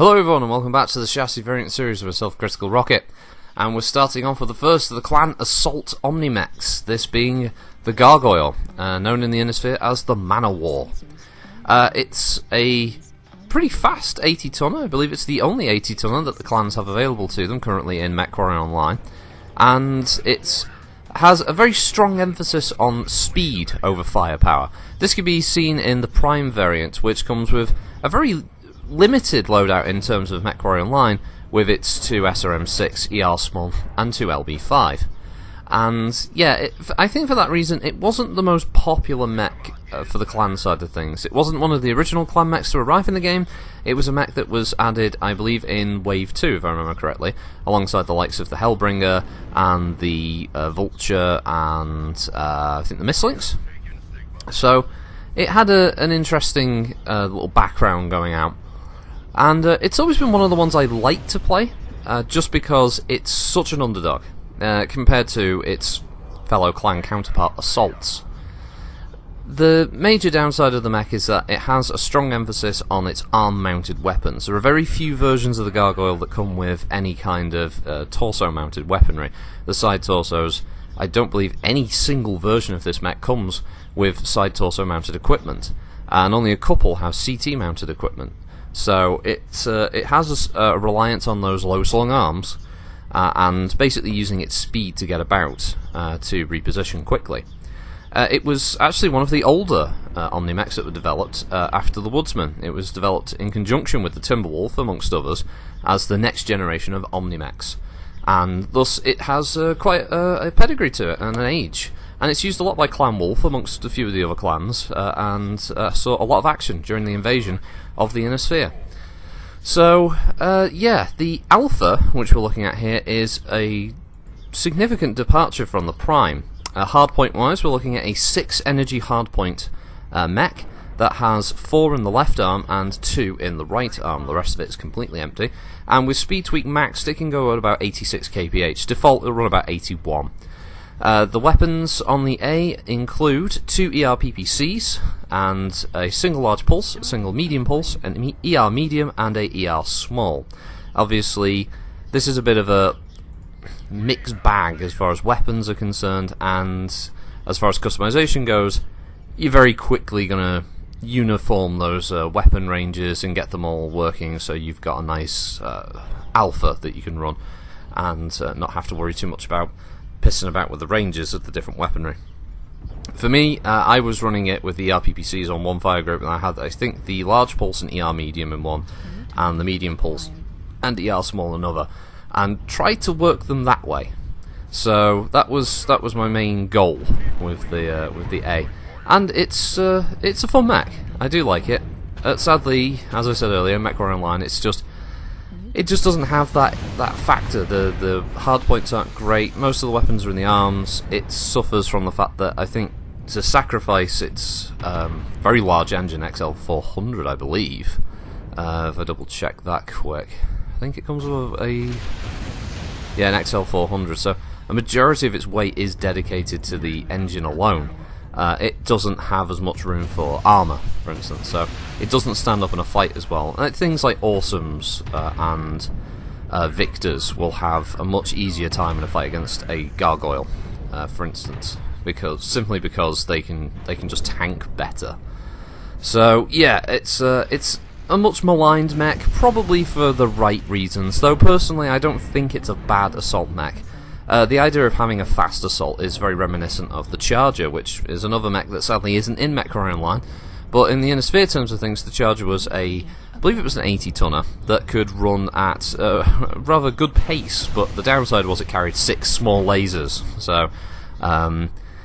Hello everyone and welcome back to the chassis variant series of a self-critical rocket, and we're starting off with the first of the clan assault omni-mechs, this being the Gargoyle, known in the Innisphere as the Man-O-War. It's a pretty fast 80-tonner. I believe it's the only 80-tonner that the clans have available to them currently in MechWarrior Online, and it has a very strong emphasis on speed over firepower. This can be seen in the Prime variant, which comes with a very limited loadout in terms of MechWarrior Online, with its 2 SRM6, ER Small, and 2 LB5. And yeah, I think for that reason it wasn't the most popular mech for the clan side of things. It wasn't one of the original clan mechs to arrive in the game. It was a mech that was added, I believe, in Wave 2, if I remember correctly, alongside the likes of the Hellbringer and the Vulture and I think the Mislinks. So it had an interesting little background going out. And it's always been one of the ones I like to play, just because it's such an underdog compared to its fellow clan counterpart assaults. The major downside of the mech is that it has a strong emphasis on its arm-mounted weapons. There are very few versions of the Gargoyle that come with any kind of torso-mounted weaponry. The side torsos, I don't believe any single version of this mech comes with side torso-mounted equipment, and only a couple have CT-mounted equipment. So it has a reliance on those low-slung arms, and basically using its speed to get about to reposition quickly. It was actually one of the older Omni-Mechs that were developed after the Woodsman. It was developed in conjunction with the Timberwolf, amongst others, as the next generation of Omni-Mechs. And thus it has quite a pedigree to it, and an age. And it's used a lot by Clan Wolf, amongst a few of the other clans, and saw a lot of action during the invasion of the Innisphere. So, yeah, the Alpha, which we're looking at here, is a significant departure from the Prime. Hardpoint-wise, we're looking at a 6 energy hardpoint mech that has 4 in the left arm and 2 in the right arm. The rest of it is completely empty. And with speed tweak maxed, it can go at about 86 kph. Default, it'll run about 81. The weapons on the A include 2 ER-PPCs and a single large pulse, a single medium pulse, an ER medium, and a ER small. Obviously, this is a bit of a mixed bag as far as weapons are concerned, and as far as customization goes, you're very quickly going to uniform those weapon ranges and get them all working, so you've got a nice alpha that you can run and not have to worry too much about pissing about with the ranges of the different weaponry. For me, I was running it with the ER-PPCs on one fire group, and I had, I think, the large pulse and ER medium in one, and the medium pulse and ER small in another, and tried to work them that way. So that was my main goal with the A, and it's a fun mech. I do like it. Sadly, as I said earlier, MechWarrior Online, it just doesn't have that factor. The hardpoints aren't great. Most of the weapons are in the arms. It suffers from the fact that I think to sacrifice its very large engine XL400, I believe. If I double check that quick, I think it comes with an XL400. So a majority of its weight is dedicated to the engine alone. It doesn't have as much room for armour, for instance, so it doesn't stand up in a fight as well. And things like Awesomes and Victors will have a much easier time in a fight against a Gargoyle, for instance, simply because they can just tank better. So yeah, it's a much maligned mech, probably for the right reasons, though personally I don't think it's a bad assault mech. The idea of having a fast assault is very reminiscent of the Charger, which is another mech that sadly isn't in MechWarrior Online, but in the Innisphere terms of things, the Charger was I believe it was an 80-tonner that could run at a rather good pace, but the downside was it carried 6 small lasers, so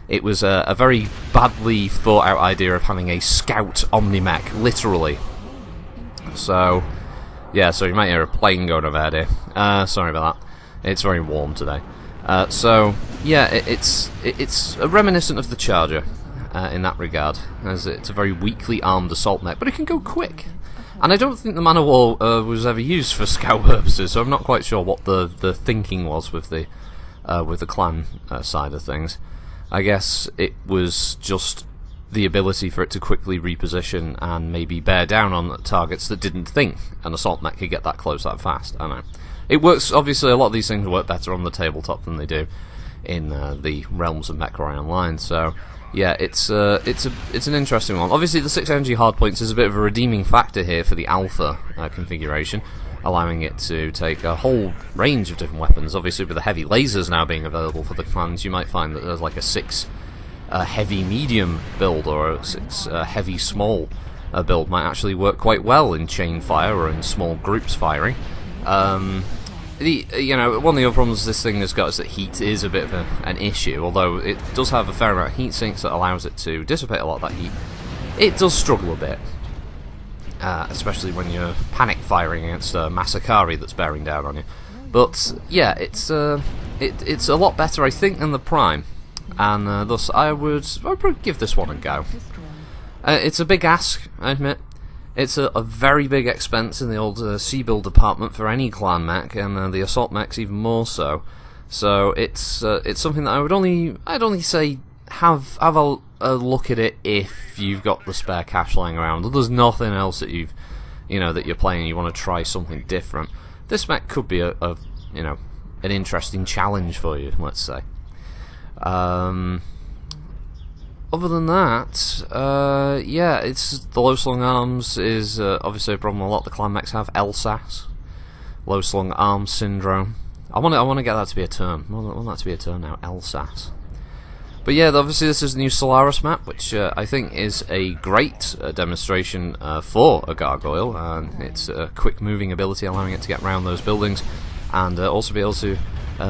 it was a very badly thought out idea of having a scout omni-mech, literally. So, yeah, so you might hear a plane going overhead here. Sorry about that. It's very warm today. So yeah, it's a reminiscent of the Charger in that regard, as it's a very weakly armed assault mech, but it can go quick. And I don't think the Man-O-War was ever used for scout purposes, so I'm not quite sure what the thinking was with the clan side of things. I guess it was just the ability for it to quickly reposition and maybe bear down on targets that didn't think an assault mech could get that close that fast. I know. It works, obviously a lot of these things work better on the tabletop than they do in the realms of MechWarrior Online, so yeah, it's an interesting one. Obviously the 6 energy hardpoints is a bit of a redeeming factor here for the alpha configuration, allowing it to take a whole range of different weapons. Obviously with the heavy lasers now being available for the clans, you might find that there's like a 6 heavy medium build or a 6 heavy small build might actually work quite well in chain fire or in small groups firing. One of the other problems this thing has got is that heat is a bit of an issue, although it does have a fair amount of heat sinks that allows it to dissipate a lot of that heat. It does struggle a bit, especially when you're panic firing against a Masakari that's bearing down on you. But yeah, it's a lot better, I think, than the Prime, and thus I would give this one a go. It's a big ask, I admit. It's a very big expense in the old C-build department for any clan mech, and the assault mechs even more so. So it's something that I'd only say have a look at it if you've got the spare cash lying around. If there's nothing else that that you're playing and you want to try something different, this mech could be an interesting challenge for you, let's say. Other than that, yeah, it's the low slung arms is obviously a problem a lot of the clan mechs have. LSAS, low slung arm syndrome. I want to get that to be a term. I want that to be a term now. LSAS. But yeah, obviously this is the new Solaris map, which I think is a great demonstration for a Gargoyle, and it's a quick moving ability allowing it to get around those buildings and also be able to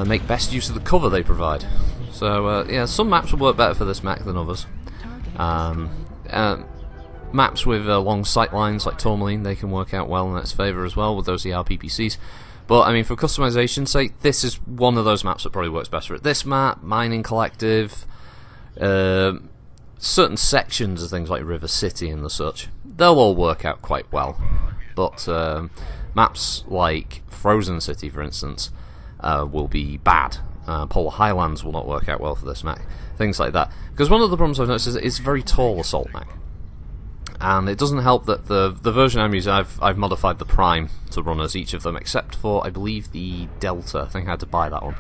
make best use of the cover they provide. So yeah, some maps will work better for this mech than others. Maps with long sight lines like Tourmaline, they can work out well in its favour as well with those ERPPCs. But I mean, for customization's sake, this is one of those maps that probably works best for it. This map, Mining Collective, certain sections of things like River City and the such, they'll all work out quite well. But maps like Frozen City, for instance, will be bad. Polar Highlands will not work out well for this mech. Things like that. Because one of the problems I've noticed is that it's a very tall assault mech. And it doesn't help that the version I'm using, I've modified the Prime to run as each of them, except for, I believe, the Delta. I think I had to buy that one.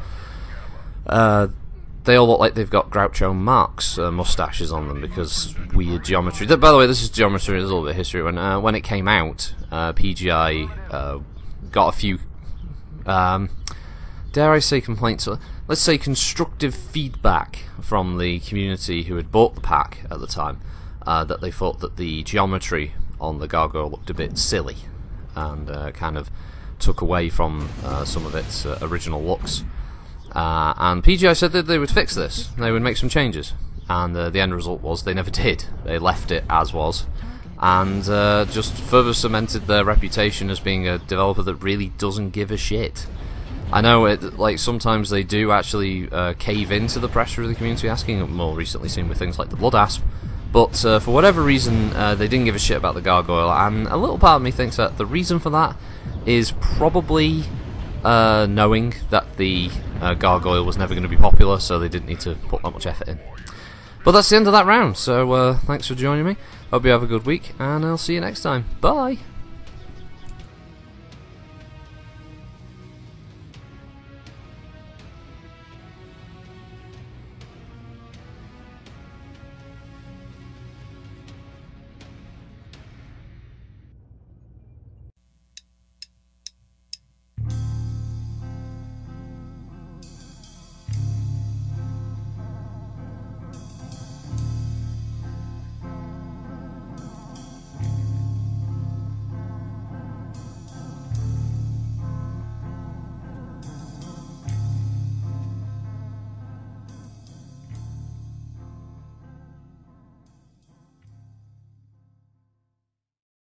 They all look like they've got Groucho Marx mustaches on them because weird geometry. By the way, this is geometry, there's a little bit of history. When it came out, PGI got a few, dare I say, complaints, let's say constructive feedback from the community who had bought the pack at the time, that they thought that the geometry on the Gargoyle looked a bit silly and kind of took away from some of its original looks. And PGI said that they would fix this, they would make some changes, and the end result was they never did. They left it as was, and just further cemented their reputation as being a developer that really doesn't give a shit. I know like sometimes they do actually cave into the pressure of the community asking, more recently seen with things like the Blood Asp, but for whatever reason they didn't give a shit about the Gargoyle, and a little part of me thinks that the reason for that is probably knowing that the Gargoyle was never going to be popular, so they didn't need to put that much effort in. But that's the end of that round, so thanks for joining me, hope you have a good week, and I'll see you next time. Bye!